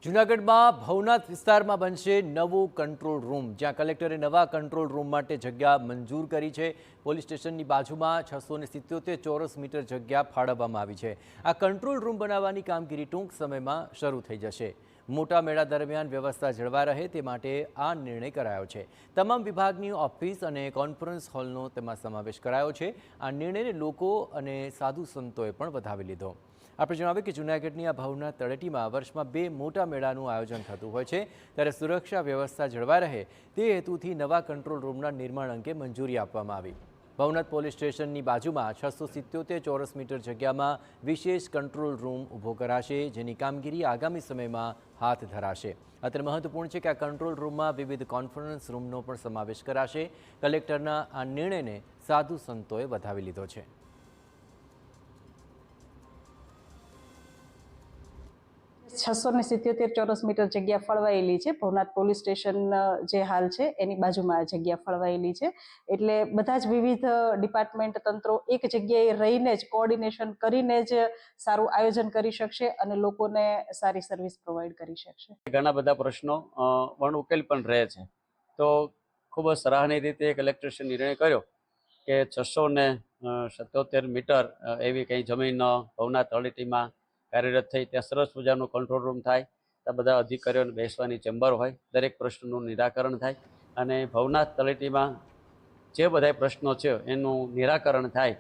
જૂનાગઢમાં ભવનાથ વિસ્તારમાં બનશે નવો કંટ્રોલ રૂમ, જ્યાં કલેક્ટરે નવા કંટ્રોલ રૂમ માટે જગ્યા મંજૂર કરી છે। પોલીસ સ્ટેશનની બાજુમાં 677 ચોરસ મીટર જગ્યા ફાળવવામાં આવી છે। આ કંટ્રોલ રૂમ બનાવવાની કામગીરી ટૂંક સમયમાં શરૂ થઈ જશે। મોટા મેળા દરમિયાન વ્યવસ્થા જળવાઈ રહે તે માટે આ નિર્ણય કરાયો છે। તમામ વિભાગની ઓફિસ અને કોન્ફરન્સ હોલનો તેમાં સમાવેશ કરાયો છે। આ નિર્ણયને લોકો અને સાધુ સંતોએ પણ વધાવી લીધો। આપણે જણાવીએ કે જૂનાગઢની આ ભવનાથ તળેટીમાં વર્ષમાં 2 મોટા મેળાનું આયોજન થતું હોય છે, ત્યારે સુરક્ષા વ્યવસ્થા જળવાઈ રહે તે હેતુથી નવા કંટ્રોલ રૂમના નિર્માણ અંગે મંજૂરી આપવામાં આવી। ભવનાથ પોલીસ સ્ટેશનની બાજુમાં 677 ચોરસ મીટર જગ્યામાં વિશેષ કંટ્રોલ રૂમ ઊભો કરાશે, જેની કામગીરી આગામી સમયમાં હાથ ધરાશે। અત્રે મહત્વપૂર્ણ છે કે આ કંટ્રોલ રૂમમાં વિવિધ કોન્ફરન્સ રૂમનો પણ સમાવેશ કરાશે। કલેક્ટરના આ નિર્ણયને સાધુ સંતોએ વધાવી લીધો છે। 677 ચોરસ મીટર જગ્યા ફળવાયેલી છે। ભવનાથ પોલીસ સ્ટેશન જે હાલ છે એની બાજુમાં આ જગ્યા ફળવાયેલી છે, એટલે બધા જ વિવિધ ડિપાર્ટમેન્ટ તંત્રો એક જગ્યાએ રહીને જ કોઓર્ડિનેશન કરીને જ સારું આયોજન કરી શકશે અને લોકોને સારી સર્વિસ પ્રોવાઈડ કરી શકશે। ઘણા બધા પ્રશ્નો પણ ઉકેલ પણ રહે છે, તો ખૂબ જ સરાહનીય રીતે કલેક્ટરે નિર્ણય કર્યો કે 677 મીટર એવી કંઈ જમીન ભવનાથ તળેટીમાં કાર્યરત થઈ ત્યાં સરસ મજાનો કંટ્રોલ રૂમ થાય, ત્યાં બધા અધિકારીઓને બેસવાની ચેમ્બર હોય, દરેક પ્રશ્નોનું નિરાકરણ થાય અને ભવનાથ તળેટીમાં જે બધા પ્રશ્નો છે એનું નિરાકરણ થાય